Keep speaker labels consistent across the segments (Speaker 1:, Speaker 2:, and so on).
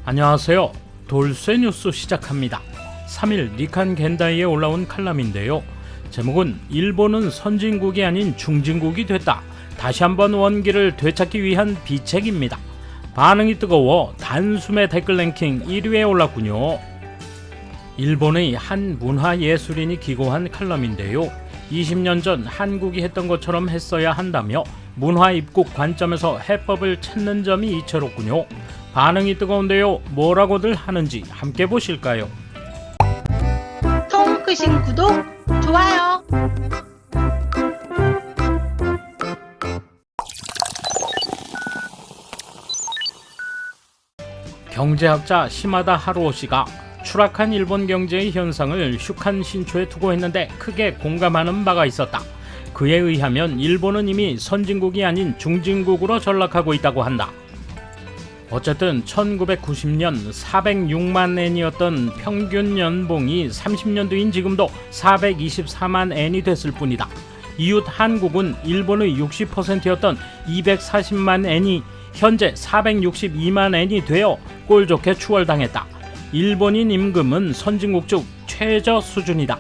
Speaker 1: 안녕하세요. 돌쇠 뉴스 시작합니다. 3일 니칸 겐다이에 올라온 칼럼인데요. 제목은 일본은 선진국이 아닌 중진국이 됐다. 다시 한번 원기를 되찾기 위한 비책입니다. 반응이 뜨거워 단숨에 댓글 랭킹 1위에 올랐군요. 일본의 한 문화예술인이 기고한 칼럼인데요. 20년 전 한국이 했던 것처럼 했어야 한다며 문화 입국 관점에서 해법을 찾는 점이 이채롭군요. 반응이 뜨거운데요. 뭐라고들 하는지 함께 보실까요?
Speaker 2: 통크신 구독, 좋아요.
Speaker 1: 경제학자 시마다 하루오 씨가 추락한 일본 경제의 현상을 슈칸 신초에 두고 했는데 크게 공감하는 바가 있었다. 그에 의하면 일본은 이미 선진국이 아닌 중진국으로 전락하고 있다고 한다. 어쨌든 1990년 406만 엔이었던 평균 연봉이 30년도인 지금도 424만 엔이 됐을 뿐이다. 이웃 한국은 일본의 60%였던 240만 엔이 현재 462만 엔이 되어 꼴 좋게 추월당했다. 일본인 임금은 선진국 중 최저 수준이다.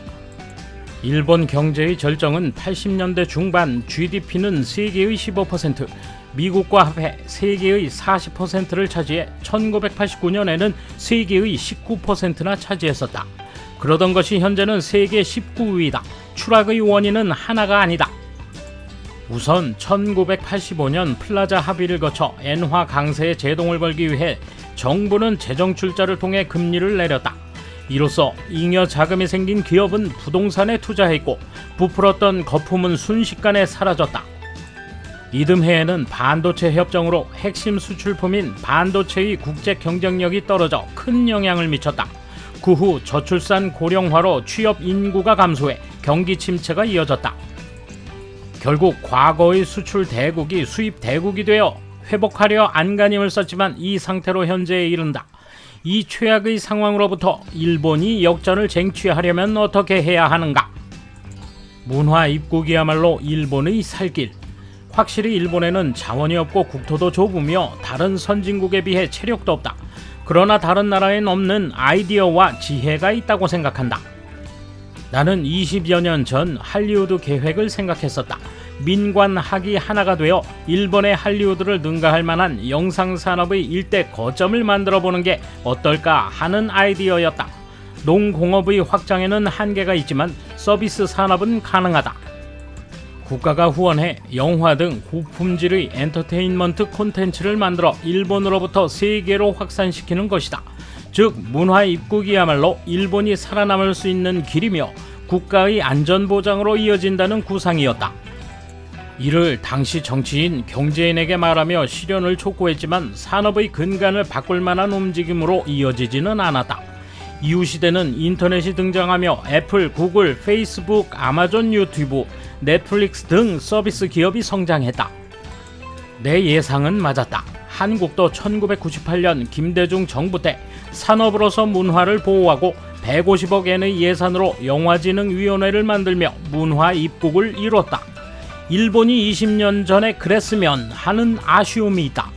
Speaker 1: 일본 경제의 절정은 80년대 중반 GDP는 세계의 15%, 미국과 합해 세계의 40%를 차지해 1989년에는 세계의 19%나 차지했었다. 그러던 것이 현재는 세계 19위이다. 추락의 원인은 하나가 아니다. 우선 1985년 플라자 합의를 거쳐 엔화 강세에 제동을 걸기 위해 정부는 재정 출자를 통해 금리를 내렸다. 이로써 잉여 자금이 생긴 기업은 부동산에 투자했고 부풀었던 거품은 순식간에 사라졌다. 이듬해에는 반도체 협정으로 핵심 수출품인 반도체의 국제 경쟁력이 떨어져 큰 영향을 미쳤다. 그 후 저출산 고령화로 취업 인구가 감소해 경기 침체가 이어졌다. 결국 과거의 수출 대국이 수입 대국이 되어 회복하려 안간힘을 썼지만 이 상태로 현재에 이른다. 이 최악의 상황으로부터 일본이 역전을 쟁취하려면 어떻게 해야 하는가? 문화 입국이야말로 일본의 살길. 확실히 일본에는 자원이 없고 국토도 좁으며 다른 선진국에 비해 체력도 없다. 그러나 다른 나라엔 없는 아이디어와 지혜가 있다고 생각한다. 나는 20여 년 전 할리우드 계획을 생각했었다. 민관학이 하나가 되어 일본의 할리우드를 능가할 만한 영상산업의 일대 거점을 만들어보는 게 어떨까 하는 아이디어였다. 농공업의 확장에는 한계가 있지만 서비스 산업은 가능하다. 국가가 후원해 영화 등 고품질의 엔터테인먼트 콘텐츠를 만들어 일본으로부터 세계로 확산시키는 것이다. 즉 문화 입국이야말로 일본이 살아남을 수 있는 길이며 국가의 안전보장으로 이어진다는 구상이었다. 이를 당시 정치인 경제인에게 말하며 실현을 촉구했지만 산업의 근간을 바꿀 만한 움직임으로 이어지지는 않았다. 이후 시대는 인터넷이 등장하며 애플, 구글, 페이스북, 아마존, 유튜브, 넷플릭스 등 서비스 기업이 성장했다. 내 예상은 맞았다. 한국도 1998년 김대중 정부 때 산업으로서 문화를 보호하고 150억 엔의 예산으로 영화진흥위원회를 만들며 문화 입국을 이뤘다. 일본이 20년 전에 그랬으면 하는 아쉬움이 있다.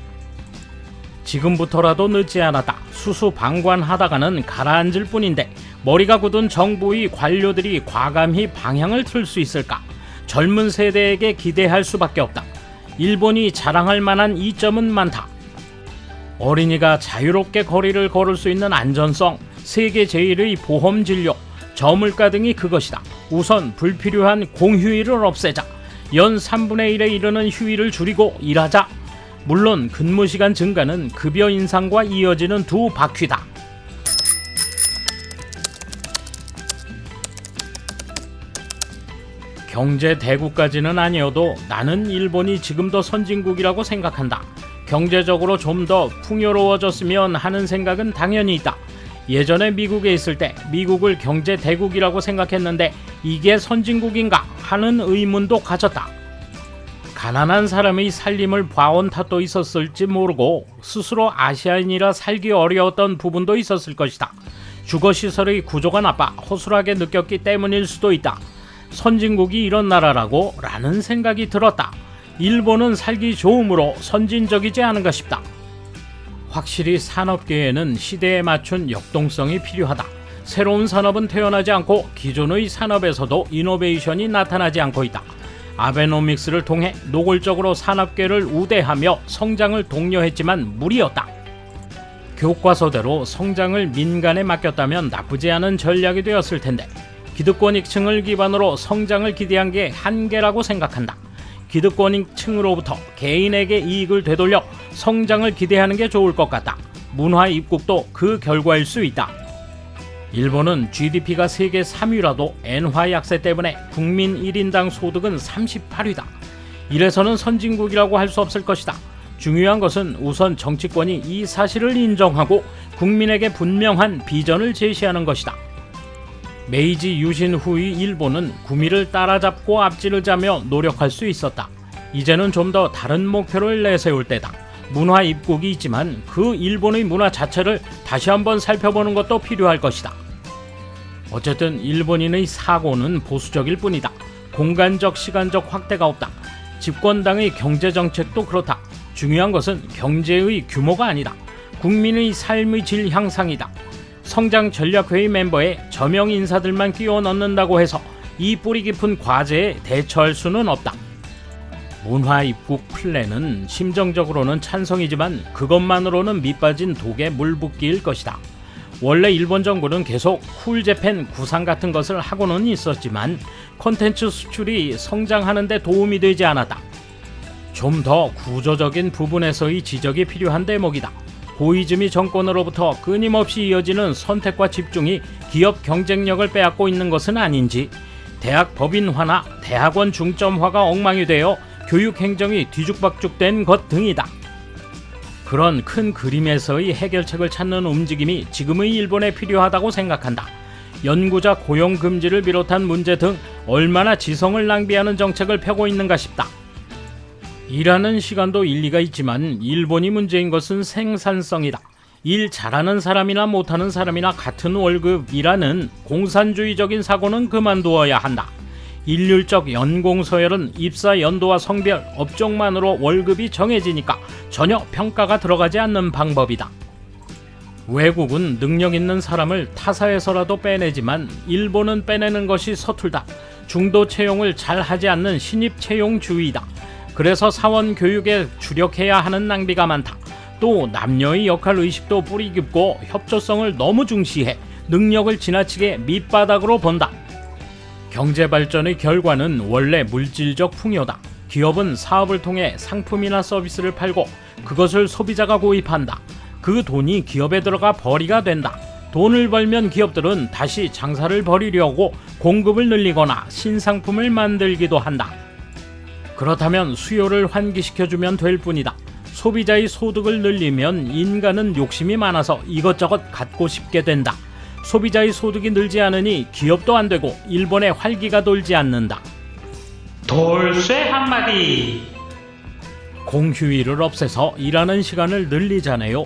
Speaker 1: 지금부터라도 늦지 않았다. 수수방관하다가는 가라앉을 뿐인데 머리가 굳은 정부의 관료들이 과감히 방향을 틀 수 있을까? 젊은 세대에게 기대할 수밖에 없다. 일본이 자랑할 만한 이점은 많다. 어린이가 자유롭게 거리를 걸을 수 있는 안전성, 세계 제1의 보험 진료, 저물가 등이 그것이다. 우선 불필요한 공휴일을 없애자. 연 3분의 1에 이르는 휴일을 줄이고 일하자. 물론 근무시간 증가는 급여 인상과 이어지는 두 바퀴다. 경제 대국까지는 아니어도 나는 일본이 지금도 선진국이라고 생각한다. 경제적으로 좀 더 풍요로워졌으면 하는 생각은 당연히 있다. 예전에 미국에 있을 때 미국을 경제 대국이라고 생각했는데 이게 선진국인가 하는 의문도 가졌다. 가난한 사람의 살림을 봐온 탓도 있었을지 모르고 스스로 아시아인이라 살기 어려웠던 부분도 있었을 것이다. 주거시설의 구조가 나빠 허술하게 느꼈기 때문일 수도 있다. 선진국이 이런 나라라고 라는 생각이 들었다. 일본은 살기 좋으므로 선진적이지 않은가 싶다. 확실히 산업계에는 시대에 맞춘 역동성이 필요하다. 새로운 산업은 태어나지 않고 기존의 산업에서도 이노베이션이 나타나지 않고 있다. 아베노믹스를 통해 노골적으로 산업계를 우대하며 성장을 독려했지만 무리였다. 교과서대로 성장을 민간에 맡겼다면 나쁘지 않은 전략이 되었을 텐데 기득권익층을 기반으로 성장을 기대한 게 한계라고 생각한다. 기득권익층으로부터 개인에게 이익을 되돌려 성장을 기대하는 게 좋을 것 같다. 문화 입국도 그 결과일 수 있다. 일본은 GDP가 세계 3위라도 엔화 약세 때문에 국민 1인당 소득은 38위다. 이래서는 선진국이라고 할 수 없을 것이다. 중요한 것은 우선 정치권이 이 사실을 인정하고 국민에게 분명한 비전을 제시하는 것이다. 메이지 유신 후의 일본은 구미를 따라잡고 앞지르자며 노력할 수 있었다. 이제는 좀 더 다른 목표를 내세울 때다. 문화 입국이 있지만 그 일본의 문화 자체를 다시 한번 살펴보는 것도 필요할 것이다. 어쨌든 일본인의 사고는 보수적일 뿐이다. 공간적 시간적 확대가 없다. 집권당의 경제정책도 그렇다. 중요한 것은 경제의 규모가 아니다. 국민의 삶의 질 향상이다. 성장전략회의 멤버에 저명 인사들만 끼워 넣는다고 해서 이 뿌리 깊은 과제에 대처할 수는 없다. 문화 입국 플랜은 심정적으로는 찬성이지만 그것만으로는 밑빠진 독에 물 붓기일 것이다. 원래 일본 정부는 계속 쿨재팬 구상 같은 것을 하고는 있었지만 콘텐츠 수출이 성장하는 데 도움이 되지 않았다. 좀 더 구조적인 부분에서의 지적이 필요한 대목이다. 고이즈미 정권으로부터 끊임없이 이어지는 선택과 집중이 기업 경쟁력을 빼앗고 있는 것은 아닌지, 대학 법인화나 대학원 중점화가 엉망이 되어 교육 행정이 뒤죽박죽된 것 등이다. 그런 큰 그림에서의 해결책을 찾는 움직임이 지금의 일본에 필요하다고 생각한다. 연구자 고용 금지를 비롯한 문제 등 얼마나 지성을 낭비하는 정책을 펴고 있는가 싶다. 일하는 시간도 일리가 있지만 일본이 문제인 것은 생산성이다. 일 잘하는 사람이나 못하는 사람이나 같은 월급이라는 공산주의적인 사고는 그만두어야 한다. 일률적 연공 서열은 입사 연도와 성별, 업종만으로 월급이 정해지니까 전혀 평가가 들어가지 않는 방법이다. 외국은 능력 있는 사람을 타사에서라도 빼내지만 일본은 빼내는 것이 서툴다. 중도 채용을 잘 하지 않는 신입 채용주의다. 그래서 사원 교육에 주력해야 하는 낭비가 많다. 또 남녀의 역할의식도 뿌리 깊고 협조성을 너무 중시해 능력을 지나치게 밑바닥으로 본다. 경제발전의 결과는 원래 물질적 풍요다. 기업은 사업을 통해 상품이나 서비스를 팔고 그것을 소비자가 구입한다. 그 돈이 기업에 들어가 벌이가 된다. 돈을 벌면 기업들은 다시 장사를 벌이려고 공급을 늘리거나 신상품을 만들기도 한다. 그렇다면 수요를 환기시켜주면 될 뿐이다. 소비자의 소득을 늘리면 인간은 욕심이 많아서 이것저것 갖고 싶게 된다. 소비자의 소득이 늘지 않으니 기업도 안 되고 일본의 활기가 돌지 않는다. 돌쇠 한마디. 공휴일을 없애서 일하는 시간을 늘리자네요.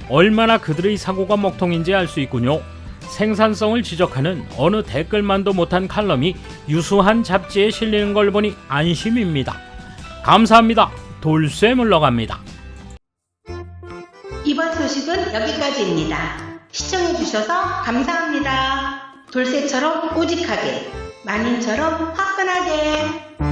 Speaker 1: 얼마나 그들의 사고가 먹통인지 알 수 있군요. 생산성을 지적하는 어느 댓글만도 못한 칼럼이 유수한 잡지에 실리는 걸 보니 안심입니다. 감사합니다. 돌쇠 물러갑니다.
Speaker 2: 이번 소식은 여기까지입니다. 시청해주셔서 감사합니다. 돌쇠처럼 꼬직하게, 만인처럼 화끈하게.